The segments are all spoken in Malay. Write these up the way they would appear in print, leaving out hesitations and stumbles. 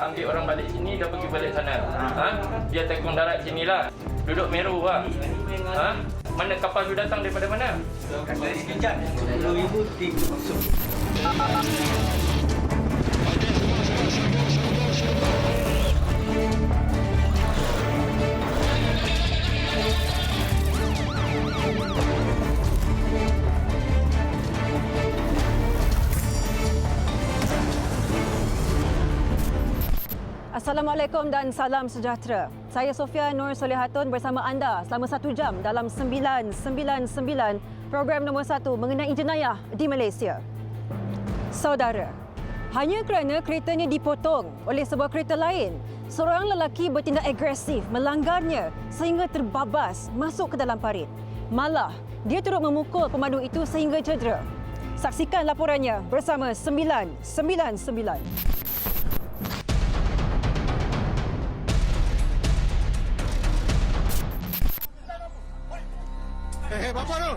Ambil orang balik sini, dah pergi balik sana. Dia tekong darat sinilah. Duduk Meru lah. Mana kapal tu datang daripada mana? Kapal sekejap. 10,000 tim masuk. Assalamualaikum dan salam sejahtera. Saya Sofia Nur Solehatun bersama anda selama 1 jam dalam 999 program nombor 1 mengenai jenayah di Malaysia. Saudara, hanya kerana keretanya dipotong oleh sebuah kereta lain, seorang lelaki bertindak agresif melanggarnya sehingga terbabas masuk ke dalam parit. Malah, dia turut memukul pemandu itu sehingga cedera. Saksikan laporannya bersama 999. Bapa tu.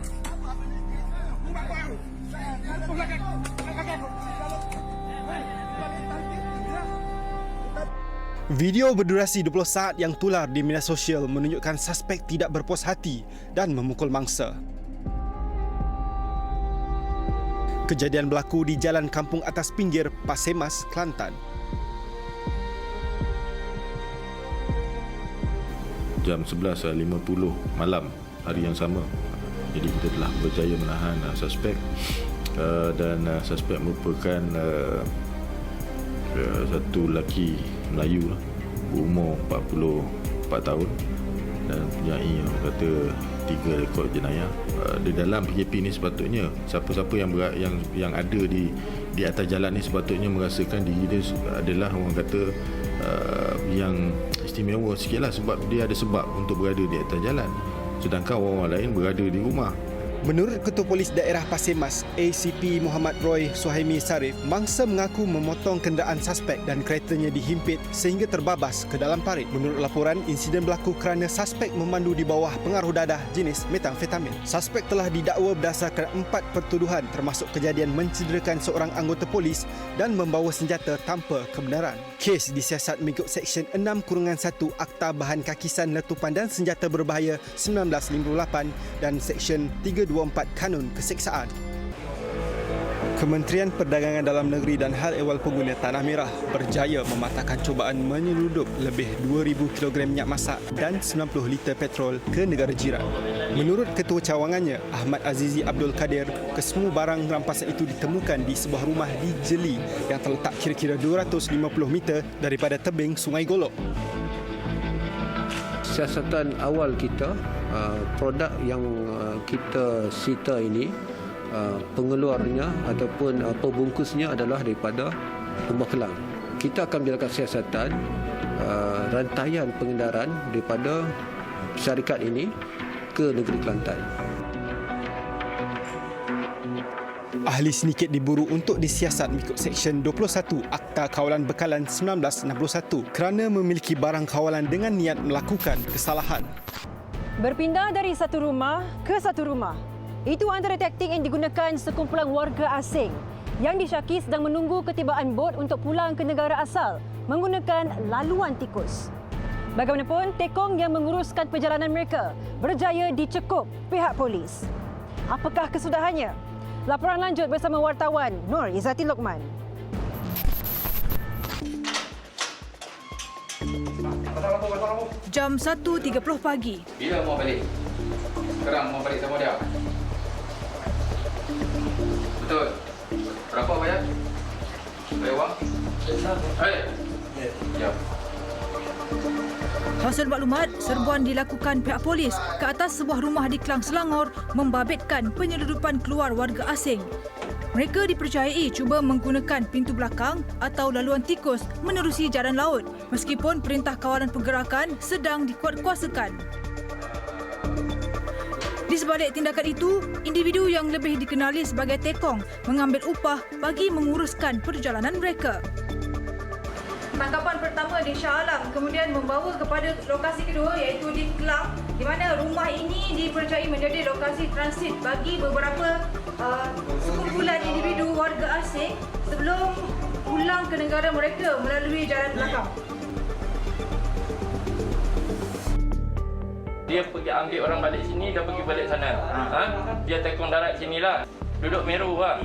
Video berdurasi 20 saat yang tular di media sosial menunjukkan suspek tidak berpuas hati dan memukul mangsa. Kejadian berlaku di Jalan Kampung Atas Pinggir, Pasir Mas, Kelantan. Jam 11.50 malam hari yang sama. Jadi kita telah berjaya menahan suspek dan suspek merupakan satu lelaki Melayu berumur 44 tahun dan mempunyai orang kata 3 rekod jenayah. Di dalam PKP ni sepatutnya siapa-siapa yang ada di atas jalan ni sepatutnya merasakan diri dia adalah orang kata yang istimewa sikitlah sebab dia ada sebab untuk berada di atas jalan. Sedangkan orang lain berada di rumah. Menurut Ketua Polis Daerah Pasir Mas, ACP Muhammad Roy Suhaimi Sarif, mangsa mengaku memotong kenderaan suspek dan keretanya dihimpit sehingga terbabas ke dalam parit. Menurut laporan, insiden berlaku kerana suspek memandu di bawah pengaruh dadah jenis metamfetamin. Suspek telah didakwa berdasarkan 4 pertuduhan termasuk kejadian mencederakan seorang anggota polis dan membawa senjata tanpa kebenaran. Kes disiasat mengikut Seksyen 6-1 Akta Bahan Kakisan Letupan dan Senjata Berbahaya 1958 dan Seksyen 324 Kanun Keseksaan. Kementerian Perdagangan Dalam Negeri dan Hal Ehwal Pengguna Tanah Merah berjaya mematahkan cubaan menyeludup lebih 2,000 kg minyak masak dan 90 liter petrol ke negara jiran. Menurut Ketua Cawangannya, Ahmad Azizi Abdul Kadir, kesemua barang rampasan itu ditemukan di sebuah rumah di Jeli yang terletak kira-kira 250 meter daripada tebing Sungai Golok. Siasatan awal kita, produk yang kita sita ini, pengeluarnya ataupun pembungkusnya adalah daripada Lembah Kelang. Kita akan menjalankan siasatan rantaian pengendaraan daripada syarikat ini ke negeri Kelantan. Ahli sindiket diburu untuk disiasat mengikut Seksyen 21 Akta Kawalan Bekalan 1961 kerana memiliki barang kawalan dengan niat melakukan kesalahan. Berpindah dari satu rumah ke satu rumah. Itu antara taktik yang digunakan sekumpulan warga asing yang disyaki sedang menunggu ketibaan bot untuk pulang ke negara asal menggunakan laluan tikus. Bagaimanapun, tekong yang menguruskan perjalanan mereka berjaya dicekup pihak polis. Apakah kesudahannya? Laporan lanjut bersama wartawan Nur Izzati Lokman. Jam 1.30 pagi. Bila mau balik? Sekarang mau balik sama dia? Betul? Berapa bayar? Bayar wang? Ya. Hasil maklumat, serbuan dilakukan pihak polis ke atas sebuah rumah di Klang Selangor membabitkan penyeludupan keluar warga asing. Mereka dipercayai cuba menggunakan pintu belakang atau laluan tikus menerusi jalan laut meskipun Perintah Kawalan Pergerakan sedang dikuatkuasakan. Di sebalik tindakan itu, individu yang lebih dikenali sebagai tekong mengambil upah bagi menguruskan perjalanan mereka. Tangkapan pertama di Shah Alam kemudian membawa kepada lokasi kedua iaitu di Kelang, di mana rumah ini dipercayai menjadi lokasi transit bagi beberapa sekumpulan individu warga asing sebelum pulang ke negara mereka melalui jalan belakang. Dia pergi ambil orang balik sini, dah pergi balik sana. Dia tekong darat sinilah. Duduk Meru lah.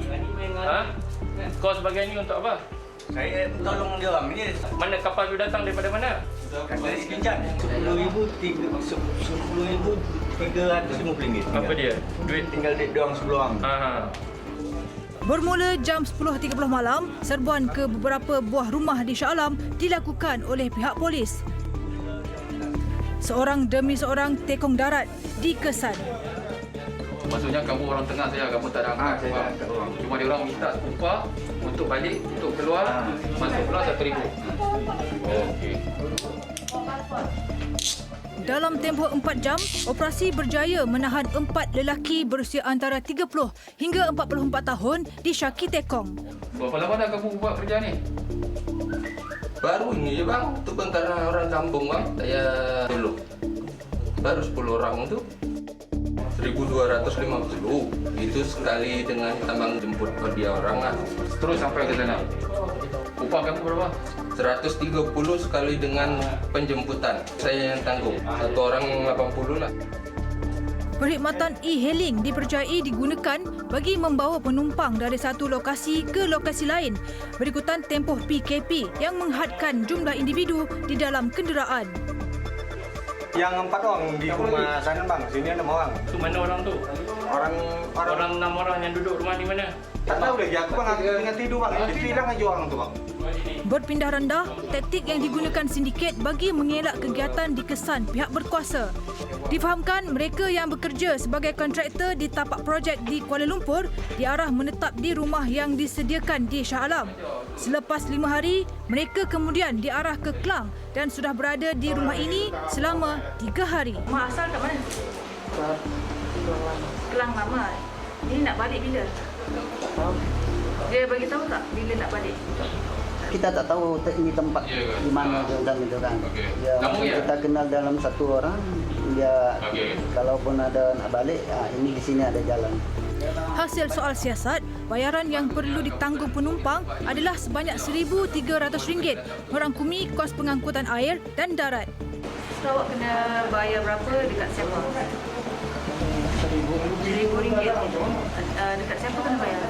Kau sebagai ni untuk apa? Saya tolong dia orang ni. Mana kapal tu datang daripada mana? Dari Sekejap. RM10,350. Apa dia? Duit Tinggal dia orang 10 orang. Bermula jam 10.30 malam, serbuan ke beberapa buah rumah di Shah Alam dilakukan oleh pihak polis. Seorang demi seorang tekong darat dikesan. Maksudnya kamu orang tengah saya, kamu tak ada angkat. Saya tak angkat orang. Cuma dia orang minta upah untuk balik, untuk keluar, masuk pula RM1,000. Okey. Dalam tempoh 4 jam, operasi berjaya menahan 4 lelaki berusia antara 30 hingga 44 tahun disyaki tekong. Berapa lama dah kamu buat kerja ni? Baru ini je bang, itu bentaran orang kampung bang, saya dulu. Baru 10 orang tu. 1,250. Itu sekali dengan tambang jemput per dia orang lah. Terus sampai ke sana. Upah kamu berapa? 130 sekali dengan penjemputan. Saya yang tanggung. Satu orang 80 lah. Perkhidmatan e-hailing dipercayai digunakan bagi membawa penumpang dari satu lokasi ke lokasi lain berikutan tempoh PKP yang menghadkan jumlah individu di dalam kenderaan. Yang 4 orang di rumah sana bang, sini 6 orang. Tu mana orang tu? Orang 6 orang yang duduk rumah ni mana? Tak tahu lagi, aku bang, aku tengah tidur bang. Dia hilang aja orang tu bang. Berpindah rendah, taktik yang digunakan sindiket bagi mengelak kegiatan dikesan pihak berkuasa. Difahamkan mereka yang bekerja sebagai kontraktor di tapak projek di Kuala Lumpur diarah menetap di rumah yang disediakan di Shah Alam. Selepas 5 hari, mereka kemudian diarah ke Klang dan sudah berada di rumah ini selama 3 hari. Mak asal kat mana? Kelang Mama. Ini nak balik bila? Dia bagi tahu tak bila nak balik? Kita tak tahu ini tempat di mana dan itu kan. Ya, kita kenal dalam satu orang. Dia kalaupun ada nak balik, ini di sini ada jalan. Hasil soal siasat, bayaran yang perlu ditanggung penumpang adalah sebanyak RM1,300 merangkumi kos pengangkutan air dan darat. Awak kena bayar berapa dekat siapa? RM1,000. Dekat siapa kena bayar?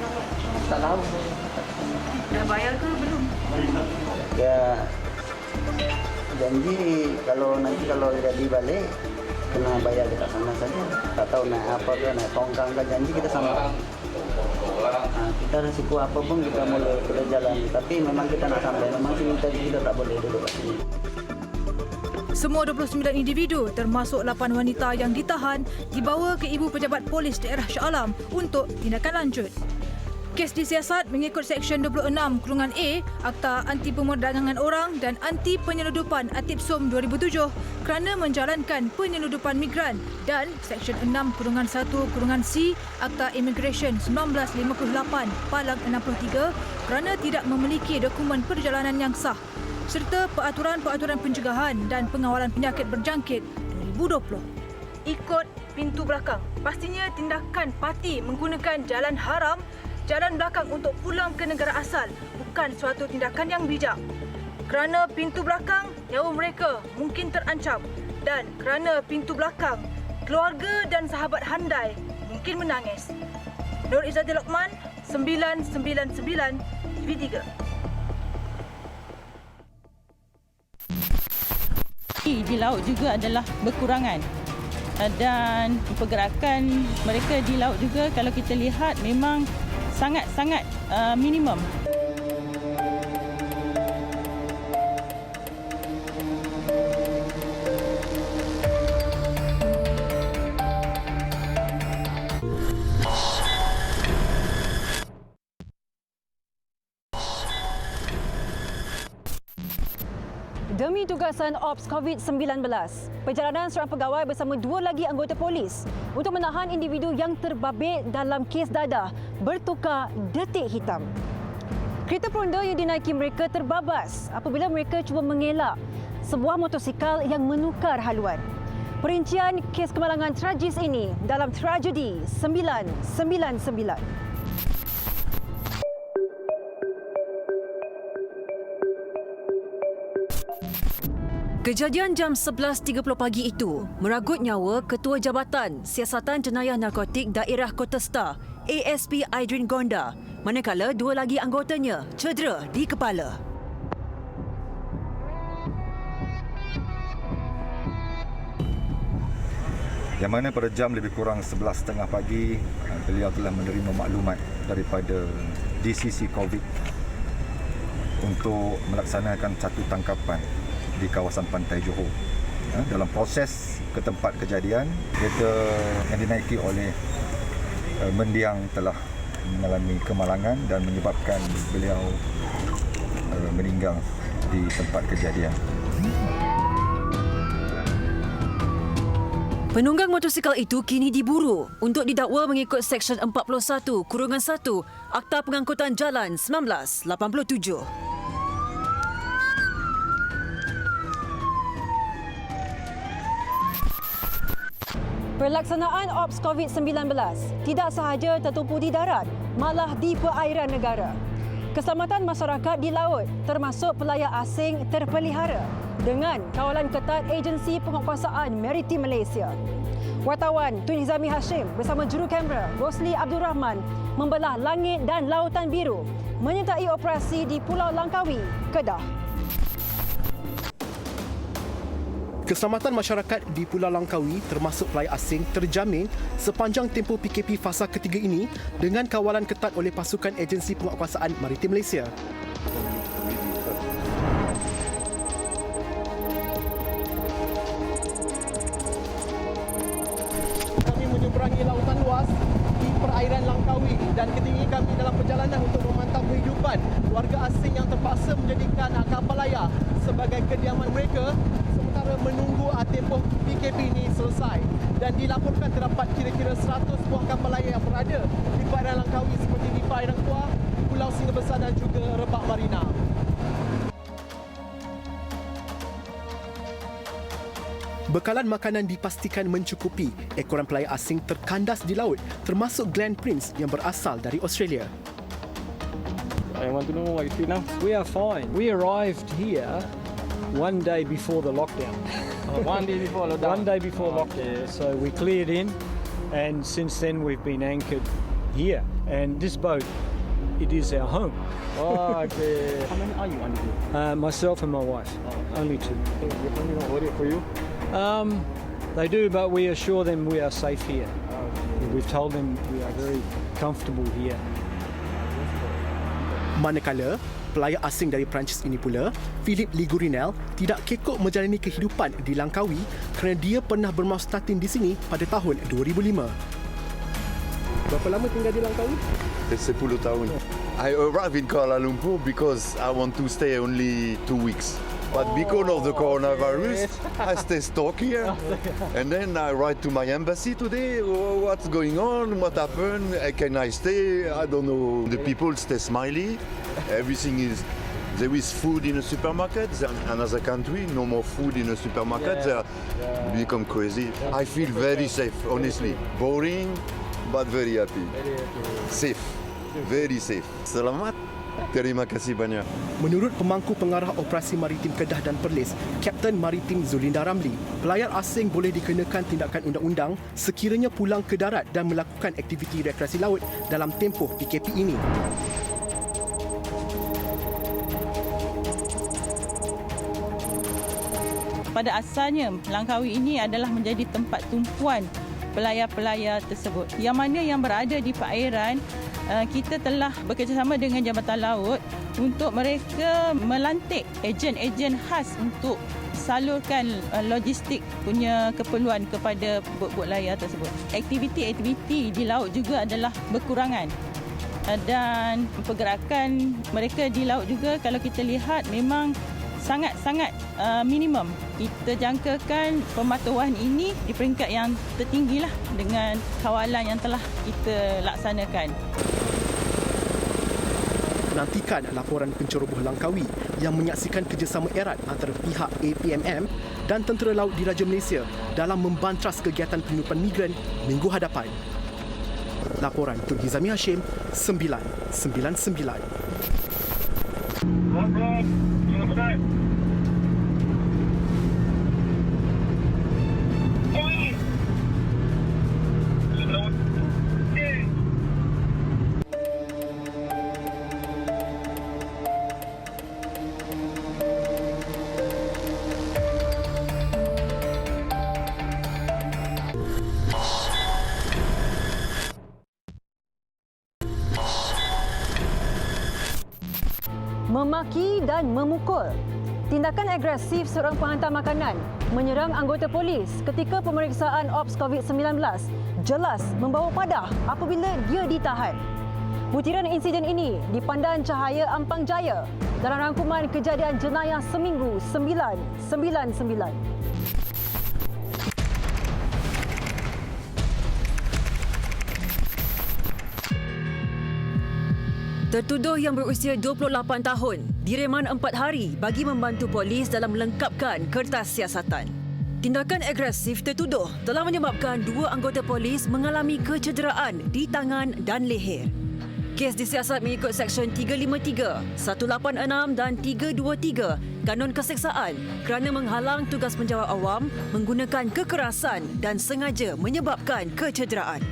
Tak tahu. Dah bayar ke belum? Ya, janji kalau nanti kalau jadi balik kena bayar dekat sana saja. Tak tahu naik apa ke, naik tongkang ke, janji kita sama. Kita risiko apa pun kita mulai kita jalan. Tapi memang kita nak sampai, memang kita tak boleh duduk kat sini. Semua 29 individu termasuk 8 wanita yang ditahan dibawa ke Ibu Pejabat Polis Daerah Shah Alam untuk tindakan lanjut. Kes disiasat mengikut Seksyen 26(A) Akta Anti Pemerdagangan Orang dan Anti Penyeludupan Atip-SUM 2007 kerana menjalankan penyeludupan migran dan Seksyen 6(1)(C) Akta Immigration 1958 Palang 63 kerana tidak memiliki dokumen perjalanan yang sah serta peraturan-peraturan pencegahan dan pengawalan penyakit berjangkit 2020. Ikut pintu belakang. Pastinya tindakan parti menggunakan jalan haram, jalan belakang untuk pulang ke negara asal bukan suatu tindakan yang bijak. Kerana pintu belakang, nyawa mereka mungkin terancam dan kerana pintu belakang, keluarga dan sahabat handai mungkin menangis. Nur Izzati Lokman, 999 TV3. Di laut juga adalah berkurangan dan pergerakan mereka di laut juga kalau kita lihat memang sangat-sangat minimum. Demi tugasan Ops COVID-19, perjalanan seorang pegawai bersama 2 lagi anggota polis untuk menahan individu yang terbabit dalam kes dadah bertukar detik hitam. Kereta peronda yang dinaiki mereka terbabas apabila mereka cuba mengelak sebuah motosikal yang menukar haluan. Perincian kes kemalangan tragis ini dalam Tragedi 999. Kejadian jam 11.30 pagi itu meragut nyawa Ketua Jabatan Siasatan Jenayah Narkotik Daerah Kota Star, ASP Aidrin Gonda, manakala dua lagi anggotanya cedera di kepala. Yang mana pada jam lebih kurang 11.30 pagi, beliau telah menerima maklumat daripada DCC COVID untuk melaksanakan satu tangkapan di kawasan Pantai Johor. Dalam proses ke tempat kejadian, kereta yang dinaiki oleh mendiang telah mengalami kemalangan dan menyebabkan beliau meninggal di tempat kejadian. Penunggang motosikal itu kini diburu untuk didakwa mengikut Seksyen 41-1 Akta Pengangkutan Jalan 1987. Pelaksanaan Ops COVID-19 tidak sahaja tertumpu di darat, malah di perairan negara. Keselamatan masyarakat di laut termasuk pelayar asing terpelihara dengan kawalan ketat Agensi Penguatkuasaan Maritim Malaysia. Wartawan Tun Hizami Hashim bersama juru kamera Rosli Abdul Rahman membelah langit dan lautan biru menyertai operasi di Pulau Langkawi, Kedah. Keselamatan masyarakat di Pulau Langkawi termasuk pelayar asing terjamin sepanjang tempoh PKP fasa ketiga ini dengan kawalan ketat oleh pasukan Agensi Penguatkuasaan Maritim Malaysia. Kami menyeberangi lautan luas di perairan Langkawi dan ketika ini kami dalam perjalanan untuk memantau kehidupan warga asing yang terpaksa menjadikan kapal layar sebagai kediaman mereka sementara menunggu tempoh PKP ini selesai. Dan dilaporkan terdapat kira-kira 100 buah kapal layar yang berada di perairan Langkawi seperti di Perairan Kuah, Pulau Singa Besar dan juga Rebak Marina. Bekalan makanan dipastikan mencukupi. Ekoran pelayar asing terkandas di laut termasuk Glenn Prince yang berasal dari Australia. I want to know what you feel now. We are fine. We arrived here one day before the lockdown. 1 day before lockdown? 1 day before lockdown. So we cleared in and since then we've been anchored here. And this boat, it is our home. Oh, okay. How many are you on here? Myself and my wife. Only two. Your family not worried for you? They do, but we assure them we are safe here. We've told them we are very comfortable here. Manakala, pelayar asing dari Perancis ini pula, Philip Ligurinel, tidak kekok menjalani kehidupan di Langkawi kerana dia pernah bermaustatin di sini pada tahun 2005. Berapa lama tinggal di Langkawi? 10 tahun. I arrived in Kuala Lumpur because I want to stay only 2 weeks. But because of the coronavirus, I stay stuck here. And then I write to my embassy today, what's going on, what happened, can I stay, I don't know. The people stay smiley, everything is, there is food in a supermarket, another country, no more food in a supermarket, they become crazy. I feel very safe, honestly. Boring, but very happy. Safe, very safe. Selamat. Terima kasih banyak. Menurut pemangku pengarah operasi maritim Kedah dan Perlis, Kapten Maritim Zulinda Ramli, pelayar asing boleh dikenakan tindakan undang-undang sekiranya pulang ke darat dan melakukan aktiviti rekreasi laut dalam tempoh PKP ini. Pada asalnya, Langkawi ini adalah menjadi tempat tumpuan pelayar-pelayar tersebut. Yang mana yang berada di perairan, kita telah bekerjasama dengan Jabatan Laut untuk mereka melantik ejen-ejen khas untuk salurkan logistik punya keperluan kepada bot-bot layar tersebut. Aktiviti-aktiviti di laut juga adalah berkurangan. Dan pergerakan mereka di laut juga kalau kita lihat memang sangat-sangat minimum. Kita jangkakan pematuhan ini di peringkat yang tertinggilah dengan kawalan yang telah kita laksanakan. Nantikan laporan penceroboh Langkawi yang menyaksikan kerjasama erat antara pihak APMM dan Tentera Laut Diraja Malaysia dalam membantras kegiatan penyelundupan migran minggu hadapan. Laporan Tun Hizami Hashim, 999. memaki dan memukul. Tindakan agresif seorang penghantar makanan menyerang anggota polis ketika pemeriksaan Ops COVID-19 jelas membawa padah apabila dia ditahan. Butiran insiden ini dipandang cahaya Ampang Jaya dalam rangkuman kejadian jenayah seminggu 999. Tertuduh yang berusia 28 tahun direman 4 hari bagi membantu polis dalam melengkapkan kertas siasatan. Tindakan agresif tertuduh telah menyebabkan 2 anggota polis mengalami kecederaan di tangan dan leher. Kes disiasat mengikut Seksyen 353, 186 dan 323 Kanun Keseksaan kerana menghalang tugas penjawat awam, menggunakan kekerasan dan sengaja menyebabkan kecederaan.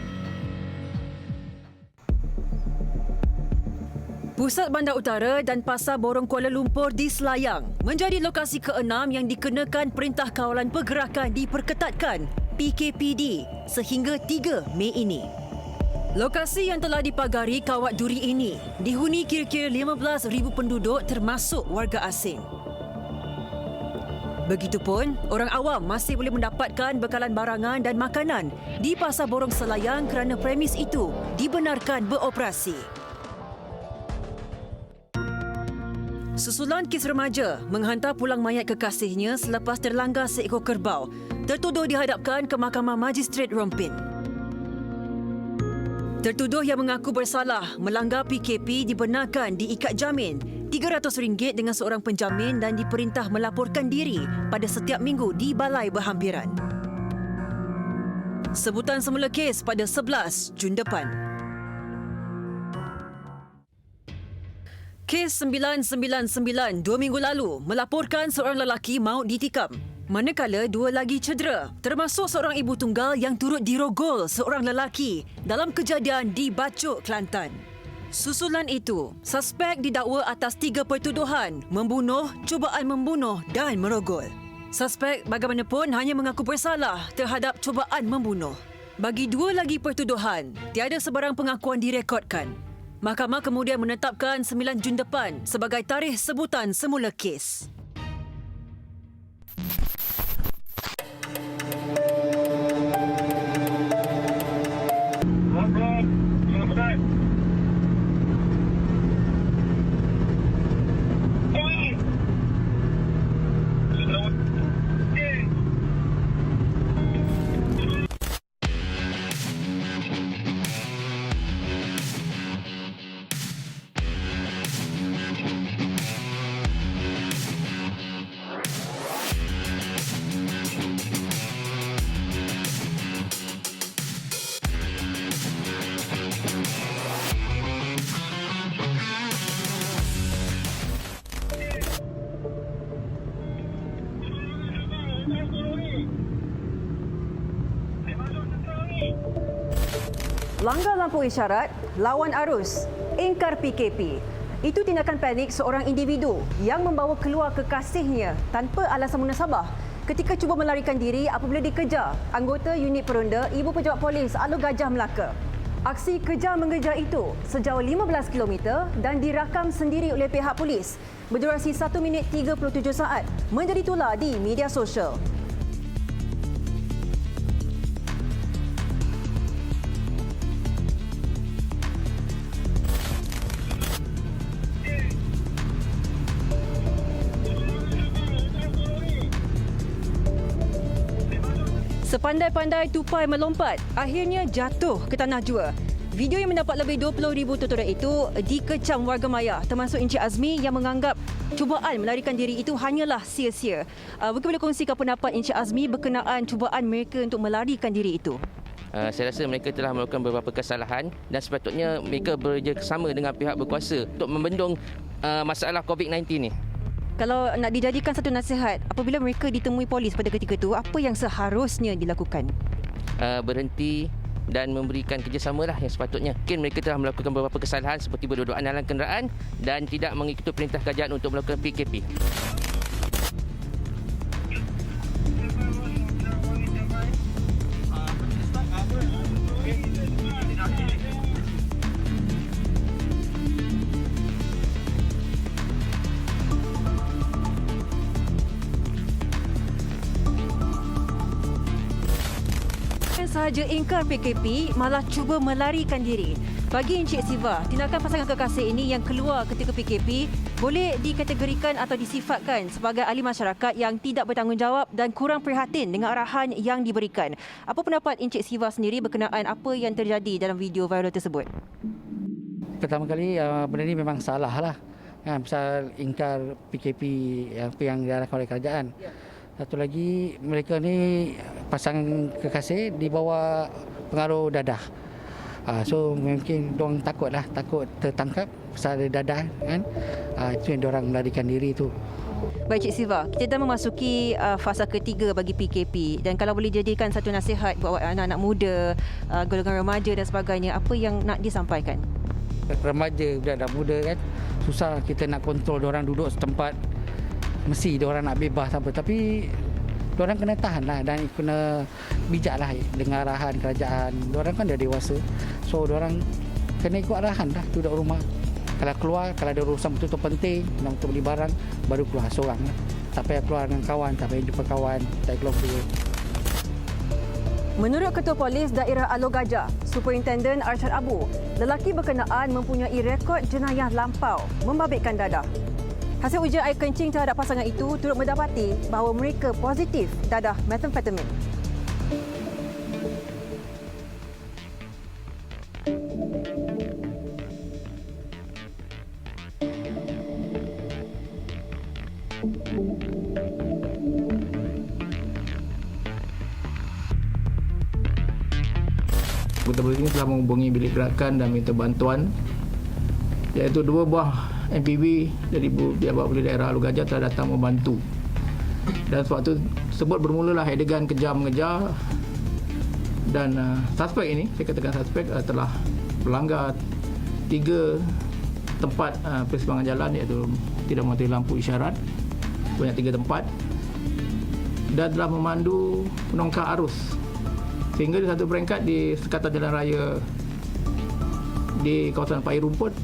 Pusat Bandar Utara dan Pasar Borong Kuala Lumpur di Selayang menjadi lokasi ke-6 yang dikenakan Perintah Kawalan Pergerakan diperketatkan PKPD sehingga 3 Mei ini. Lokasi yang telah dipagari kawat duri ini dihuni kira-kira 15,000 penduduk termasuk warga asing. Begitupun, orang awam masih boleh mendapatkan bekalan barangan dan makanan di Pasar Borong Selayang kerana premis itu dibenarkan beroperasi. Susulan kes remaja menghantar pulang mayat kekasihnya selepas terlanggar seekor kerbau, tertuduh dihadapkan ke Mahkamah Magistrate Rompin. Tertuduh yang mengaku bersalah melanggar PKP dibenarkan diikat jamin RM300 dengan seorang penjamin dan diperintah melaporkan diri pada setiap minggu di Balai Berhampiran. Sebutan semula kes pada 11 Jun depan. Kes 999 2 minggu lalu melaporkan seorang lelaki maut ditikam, manakala 2 lagi cedera, termasuk seorang ibu tunggal yang turut dirogol seorang lelaki dalam kejadian di Bacok, Kelantan. Susulan itu, suspek didakwa atas 3 pertuduhan, membunuh, cubaan membunuh dan merogol. Suspek bagaimanapun hanya mengaku bersalah terhadap cubaan membunuh. Bagi 2 lagi pertuduhan, tiada sebarang pengakuan direkodkan. Mahkamah kemudian menetapkan 9 Jun depan sebagai tarikh sebutan semula kes. Langgar lampu isyarat, lawan arus, ingkar PKP. Itu tindakan panik seorang individu yang membawa keluar kekasihnya tanpa alasan munasabah ketika cuba melarikan diri apabila dikejar anggota unit peronda Ibu Pejabat Polis Alor Gajah Melaka. Aksi kejar-mengejar itu sejauh 15 km dan dirakam sendiri oleh pihak polis berdurasi 1 minit 37 saat menjadi tular di media sosial. Sepandai-pandai tupai melompat, akhirnya jatuh ke tanah jua. Video yang mendapat lebih 20,000 tontonan itu dikecam warga maya, termasuk Encik Azmi yang menganggap cubaan melarikan diri itu hanyalah sia-sia. Mungkin boleh kongsikan pendapat Encik Azmi berkenaan cubaan mereka untuk melarikan diri itu? Saya rasa mereka telah melakukan beberapa kesalahan dan sepatutnya mereka bekerjasama dengan pihak berkuasa untuk membendung masalah COVID-19 ni. Kalau nak dijadikan satu nasihat, apabila mereka ditemui polis pada ketika itu, apa yang seharusnya dilakukan? Berhenti dan memberikan kerjasama lah yang sepatutnya. Mungkin mereka telah melakukan beberapa kesalahan seperti berdudukan dalam kenderaan dan tidak mengikuti perintah kerajaan untuk melakukan PKP. sahaja ingkar PKP, malah cuba melarikan diri. Bagi Encik Siva, tindakan pasangan kekasih ini yang keluar ketika PKP boleh dikategorikan atau disifatkan sebagai ahli masyarakat yang tidak bertanggungjawab dan kurang prihatin dengan arahan yang diberikan. Apa pendapat Encik Siva sendiri berkenaan apa yang terjadi dalam video viral tersebut? Pertama kali, benda ini memang salah lah. Pasal ingkar PKP yang diarahkan oleh kerajaan. Satu lagi, mereka ni pasangan kekasih di bawah pengaruh dadah. So mungkin diorang takut tertangkap pasal ada dadah kan. Itu yang diorang melarikan diri tu. Baik Cik Siva, kita dah memasuki fasa ketiga bagi PKP dan kalau boleh jadikan satu nasihat buat anak-anak muda, golongan remaja dan sebagainya, apa yang nak disampaikan? Remaja, budak muda kan, susah kita nak kontrol diorang duduk setempat. Mesti diorang nak bebas apa, tapi diorang kena tahan lah dan kena bijak lah dengan arahan kerajaan. Diorang kan dah dewasa, so diorang kena ikut arahan lah, duduk rumah. Kalau keluar, kalau ada urusan betul-betul penting nak untuk beli barang, baru keluar seorang lah. Tak payah keluar dengan kawan, tak payah jumpa kawan, tak payah keluar duit. Menurut Ketua Polis Daerah Alor Gajah, Superintenden Arsyad Abu, lelaki berkenaan mempunyai rekod jenayah lampau membabitkan dadah. Hasil ujian air kencing terhadap pasangan itu turut mendapati bahawa mereka positif dadah metamfetamin. Anggota polis ini telah menghubungi bilik gerakan dan minta bantuan, iaitu 2 buah MPV dari pihak Polis Daerah Alor Gajah telah datang membantu. Dan sewaktu tersebut bermulalah adegan kejar-mengejar dan suspek ini, saya katakan suspek telah melanggar 3 tempat persimpangan jalan, iaitu tidak mematuhi lampu isyarat banyak 3 tempat dan telah memandu penongkang arus sehingga di satu peringkat di sekatan jalan raya di kawasan Pahir Rumput,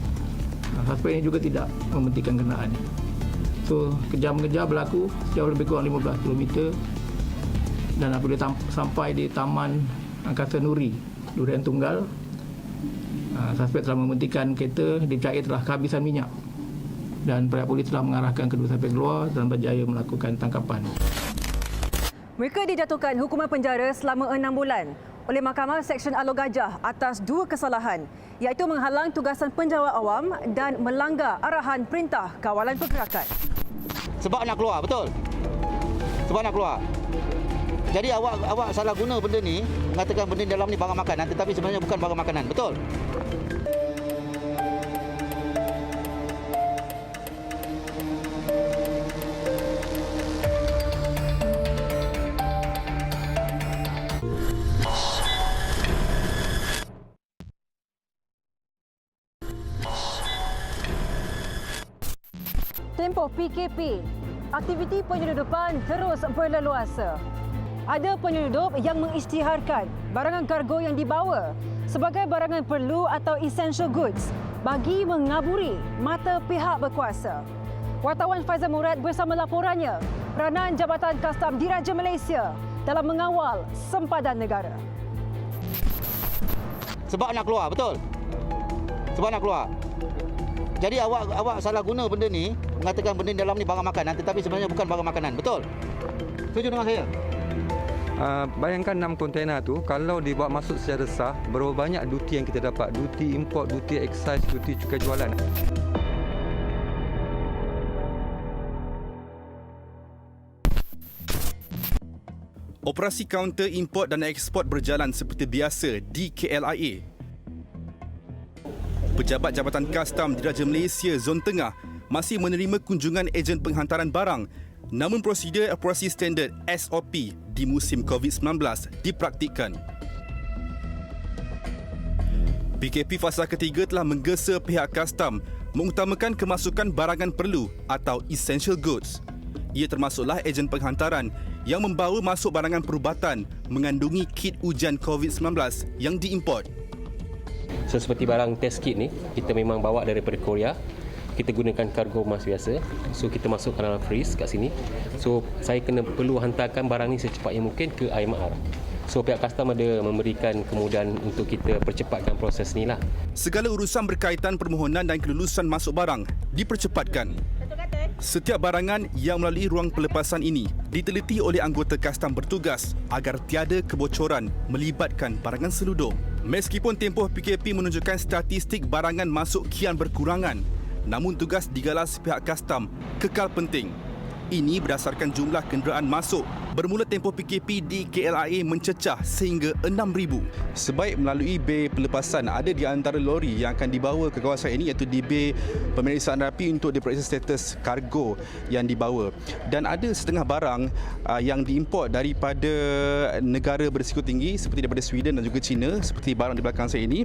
suspek ini juga tidak membentikan kenderaan. So, kejar-mengejar berlaku sejauh lebih kurang 15 km dan apabila sampai di Taman Angkasa Nuri, Durian Tunggal, suspek telah membentikan kereta dicari telah kehabisan minyak dan pihak polis telah mengarahkan kedua suspek keluar dan berjaya melakukan tangkapan. Mereka dijatuhkan hukuman penjara selama 6 bulan oleh Mahkamah Seksyen Alor Gajah atas 2 kesalahan, iaitu menghalang tugasan penjawat awam dan melanggar arahan Perintah Kawalan Pergerakan. Sebab nak keluar, betul? Sebab nak keluar. Jadi awak salah guna benda ni, mengatakan benda dalam ni barang makanan, tetapi sebenarnya bukan barang makanan, betul? Tempoh PKP, aktiviti penyeludupan terus berleluasa. Ada penyelundup yang mengisytiharkan barangan kargo yang dibawa sebagai barangan perlu atau essential goods bagi mengaburi mata pihak berkuasa. Wartawan Faizal Murad bersama laporannya peranan Jabatan Kastam Diraja Malaysia dalam mengawal sempadan negara. Sebab nak keluar, betul? Sebab nak keluar. Jadi awak salah guna benda ni, mengatakan benda dalam ni barang makanan, tetapi sebenarnya bukan barang makanan, betul? Setuju dengan saya? Bayangkan 6 kontena tu, kalau dibawa masuk secara sah, berapa banyak duti yang kita dapat? Duti import, duti excise, duti cukai jualan. Operasi kaunter import dan ekspor berjalan seperti biasa di KLIA. Pejabat Jabatan Kastam Diraja Malaysia Zon Tengah masih menerima kunjungan ejen penghantaran barang, namun prosedur operasi standard SOP di musim COVID-19 dipraktikkan. PKP fasa ketiga telah menggesa pihak kastam mengutamakan kemasukan barangan perlu atau essential goods. Ia termasuklah ejen penghantaran yang membawa masuk barangan perubatan mengandungi kit ujian COVID-19 yang diimport. So seperti barang test kit ni, kita memang bawa daripada Korea. Kita gunakan kargo emas biasa. So kita masukkan dalam freeze kat sini. So saya perlu hantarkan barang ni secepat yang mungkin ke IMR. So pihak custom ada memberikan kemudahan untuk kita percepatkan proses ni lah. Segala urusan berkaitan permohonan dan kelulusan masuk barang dipercepatkan. Setiap barangan yang melalui ruang pelepasan ini diteliti oleh anggota kastam bertugas agar tiada kebocoran melibatkan barangan seluduk. Meskipun tempoh PKP menunjukkan statistik barangan masuk kian berkurangan, namun tugas digalas pihak kastam kekal penting. Ini berdasarkan jumlah kenderaan masuk bermula tempoh PKP di KLIA mencecah sehingga 6,000. Sebaik melalui bay pelepasan, ada di antara lori yang akan dibawa ke kawasan ini iaitu di bay pemeriksaan rapi untuk diperiksa status kargo yang dibawa. Dan ada setengah barang yang diimport daripada negara berisiko tinggi seperti daripada Sweden dan juga China, seperti barang di belakang saya ini.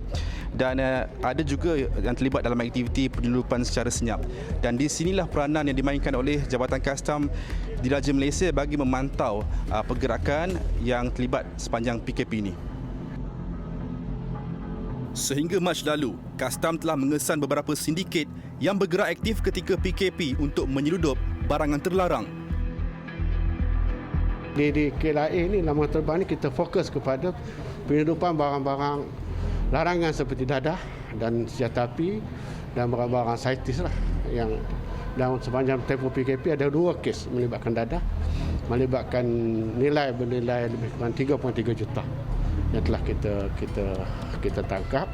Dan ada juga yang terlibat dalam aktiviti penyeludupan secara senyap. Dan di sinilah peranan yang dimainkan oleh Jabatan Kastam Diraja Malaysia bagi memantau pergerakan yang terlibat sepanjang PKP ini. Sehingga Mac lalu, Kastam telah mengesan beberapa sindiket yang bergerak aktif ketika PKP untuk menyeludup barangan terlarang. Di KLIA ini, laman terbang ini kita fokus kepada penyeludupan barang-barang larangan seperti dadah dan senjata api dan barang-barang saitis lah yang dalam sepanjang tempoh PKP ada 2 kes melibatkan dadah, melibatkan nilai bernilai lebih kurang 3.3 juta yang telah kita tangkap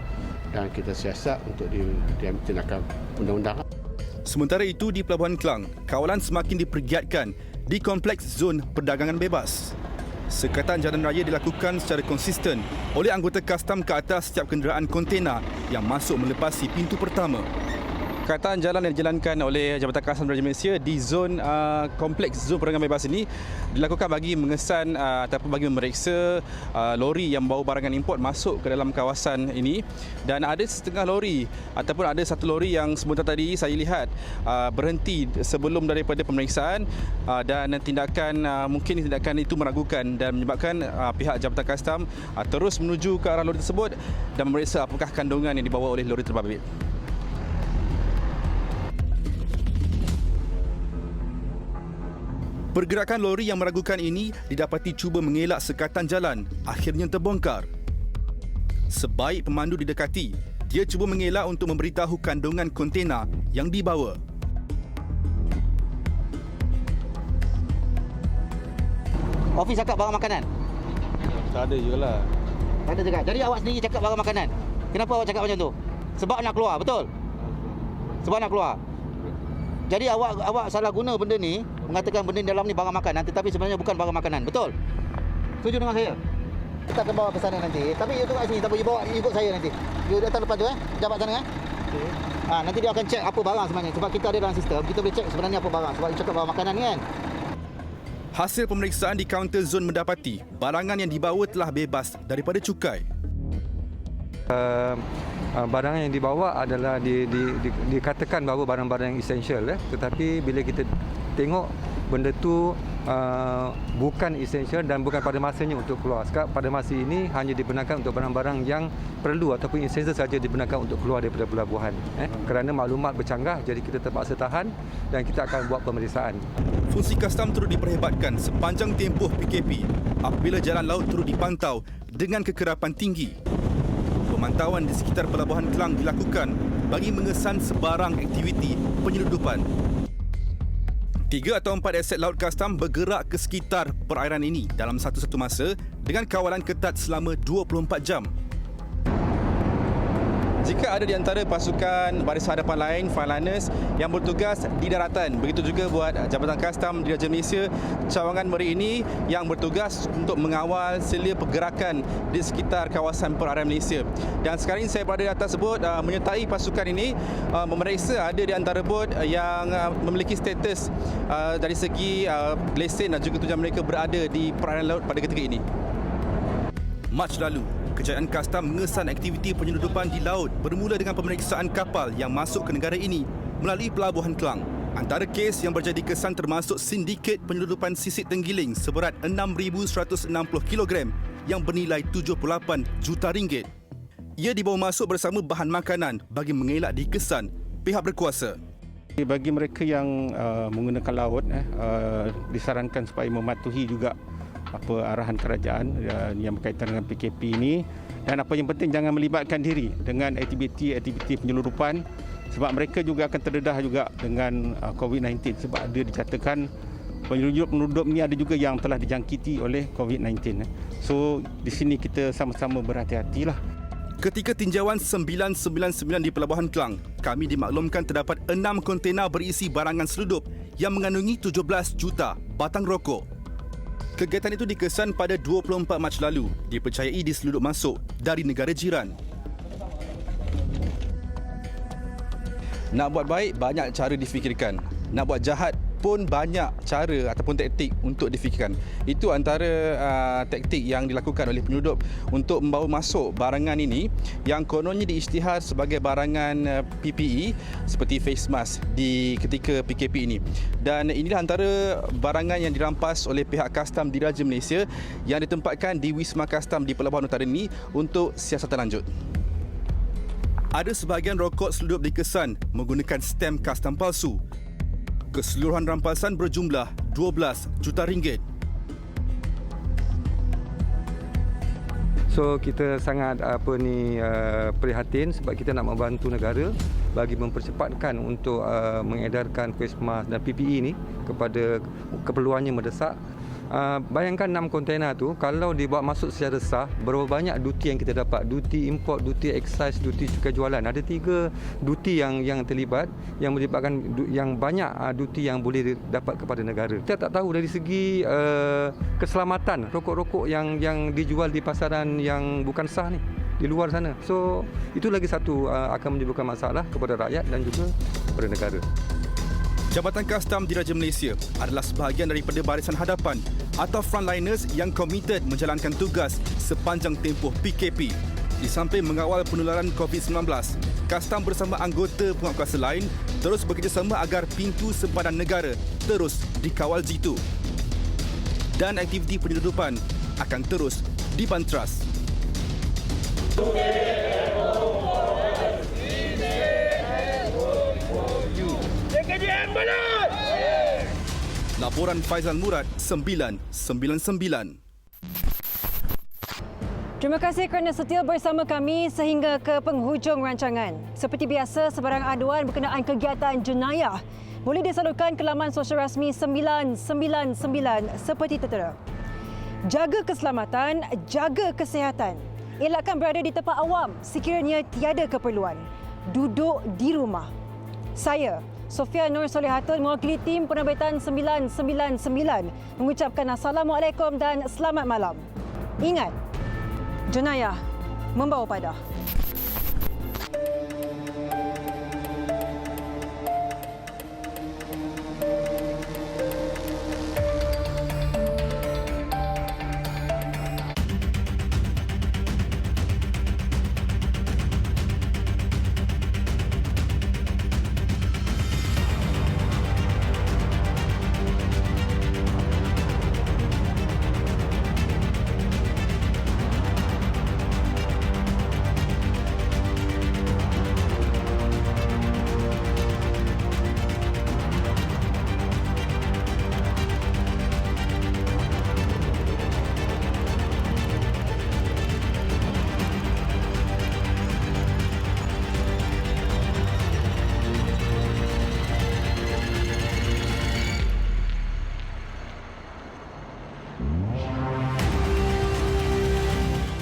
dan kita siasat untuk diambil tindakan undang-undang. Sementara itu di Pelabuhan Klang, kawalan semakin dipergiatkan di kompleks zon perdagangan bebas. Sekatan jalan raya dilakukan secara konsisten oleh anggota kastam ke atas setiap kenderaan kontena yang masuk melepasi pintu pertama. Kataan jalan yang dijalankan oleh Jabatan Kastam Diraja Malaysia di zon kompleks zon perdagangan bebas ini dilakukan bagi mengesan ataupun bagi memeriksa lori yang membawa barangan import masuk ke dalam kawasan ini. Dan ada setengah lori ataupun ada satu lori yang sebentar tadi saya lihat berhenti sebelum daripada pemeriksaan dan mungkin tindakan itu meragukan dan menyebabkan pihak Jabatan Kastam terus menuju ke arah lori tersebut dan memeriksa apakah kandungan yang dibawa oleh lori terbabit. Pergerakan lori yang meragukan ini didapati cuba mengelak sekatan jalan, akhirnya terbongkar. Sebaik pemandu didekati, dia cuba mengelak untuk memberitahu kandungan kontena yang dibawa. Ofis cakap barang makanan? Tak ada je lah. Tak ada cakap. Jadi awak sendiri cakap barang makanan. Kenapa awak cakap macam tu? Sebab nak keluar, betul? Sebab nak keluar. Jadi awak salah guna benda ni, mengatakan benda dalam ni barang makanan tetapi sebenarnya bukan barang makanan. Betul? Setuju dengan saya? Kita akan bawa ke sana nanti. Tapi you tunggu kat sini, tak boleh bawa ikut saya nanti. You datang depan tu jabat sana Okay. Nanti dia akan cek apa barang sebenarnya. Sebab kita ada dalam sistem, kita boleh cek sebenarnya apa barang. Sebab you cakap barang makanan kan. Hasil pemeriksaan di kaunter zon mendapati barangan yang dibawa telah bebas daripada cukai. Barang yang dibawa adalah dikatakan bahawa barang-barang yang esensial, tetapi bila kita tengok benda tu bukan esensial dan bukan pada masanya untuk keluar. Sekarang pada masa ini hanya dibenarkan untuk barang-barang yang perlu ataupun esensial saja dibenarkan untuk keluar daripada pelabuhan. Kerana maklumat bercanggah, jadi kita terpaksa tahan dan kita akan buat pemeriksaan. Fungsi kastam turut diperhebatkan sepanjang tempoh PKP apabila jalan laut turut dipantau dengan kekerapan tinggi. Pemantauan di sekitar Pelabuhan Klang dilakukan bagi mengesan sebarang aktiviti penyeludupan. 3 atau 4 aset laut kastam bergerak ke sekitar perairan ini dalam satu-satu masa dengan kawalan ketat selama 24 jam. Jika ada di antara pasukan baris hadapan lain, Frontliners yang bertugas di daratan, begitu juga buat Jabatan Kastam Diraja Malaysia cawangan Meri ini yang bertugas untuk mengawal selia pergerakan di sekitar kawasan perairan Malaysia. Dan sekarang ini saya berada di atas bot menyertai pasukan ini memeriksa ada di antara bot yang memiliki status dari segi lesen dan juga tujuan mereka berada di perairan laut pada ketika ini. Mac lalu, Kejayaan Kastam mengesan aktiviti penyeludupan di laut bermula dengan pemeriksaan kapal yang masuk ke negara ini melalui Pelabuhan Klang. Antara kes yang berjadi kesan termasuk sindiket penyeludupan sisik tenggiling seberat 6,160 kg yang bernilai 78 juta ringgit. Ia dibawa masuk bersama bahan makanan bagi mengelak dikesan pihak berkuasa. Bagi mereka yang menggunakan laut, disarankan supaya mematuhi juga arahan kerajaan yang berkaitan dengan PKP ini, dan apa yang penting jangan melibatkan diri dengan aktiviti penyeludupan sebab mereka juga akan terdedah juga dengan COVID-19 sebab ada dicatatkan penyeludup ni ada juga yang telah dijangkiti oleh COVID-19. So di sini kita sama-sama berhati-hatilah. Ketika tinjauan 999 di Pelabuhan Klang, kami dimaklumkan terdapat 6 kontena berisi barangan seludup yang mengandungi 17 juta batang rokok. Kegiatan itu dikesan pada 24 Mac lalu, dipercayai diseludup masuk dari negara jiran. Nak buat baik, banyak cara difikirkan. Nak buat jahat pun banyak cara ataupun taktik untuk difikirkan. Itu antara taktik yang dilakukan oleh penyeludup untuk membawa masuk barangan ini yang kononnya diisytihar sebagai barangan PPE seperti face mask di ketika PKP ini. Dan inilah antara barangan yang dirampas oleh pihak kastam Diraja Malaysia yang ditempatkan di Wisma Kastam di Pelabuhan Utara ini untuk siasatan lanjut. Ada sebahagian rokok seludup dikesan menggunakan stem kastam palsu. Keseluruhan rampasan berjumlah 12 juta ringgit. So kita sangat prihatin sebab kita nak membantu negara bagi mempercepatkan untuk mengedarkan face mask dan PPE ini kepada keperluannya mendesak. Bayangkan 6 kontena tu kalau dibawa masuk secara sah, berapa banyak duti yang kita dapat, duti import, duti excise, duti cukai jualan. Ada 3 duti yang terlibat yang melibatkan yang banyak duti yang boleh dapat kepada negara. Kita tak tahu dari segi keselamatan rokok-rokok yang dijual di pasaran yang bukan sah ni di luar sana. So itu lagi satu akan menimbulkan masalah kepada rakyat dan juga kepada negara. Jabatan Kastam Diraja Malaysia adalah sebahagian daripada barisan hadapan atau frontliners yang komited menjalankan tugas sepanjang tempoh PKP. Di samping mengawal penularan COVID-19, Kastam bersama anggota penguatkuasa lain terus bekerjasama agar pintu sempadan negara terus dikawal jitu. Dan aktiviti penyeludupan akan terus dibantras. Laporan Faizal Murad 999. Terima kasih kerana setia bersama kami sehingga ke penghujung rancangan. Seperti biasa, sebarang aduan berkenaan kegiatan jenayah boleh disalurkan ke laman sosial rasmi 999 seperti tertera. Jaga keselamatan, jaga kesihatan. Elakkan berada di tempat awam sekiranya tiada keperluan. Duduk di rumah. Saya, Sofia Nur Solihatun, mewakili tim penerbitan 999 mengucapkan Assalamualaikum dan selamat malam. Ingat, jenayah membawa padah.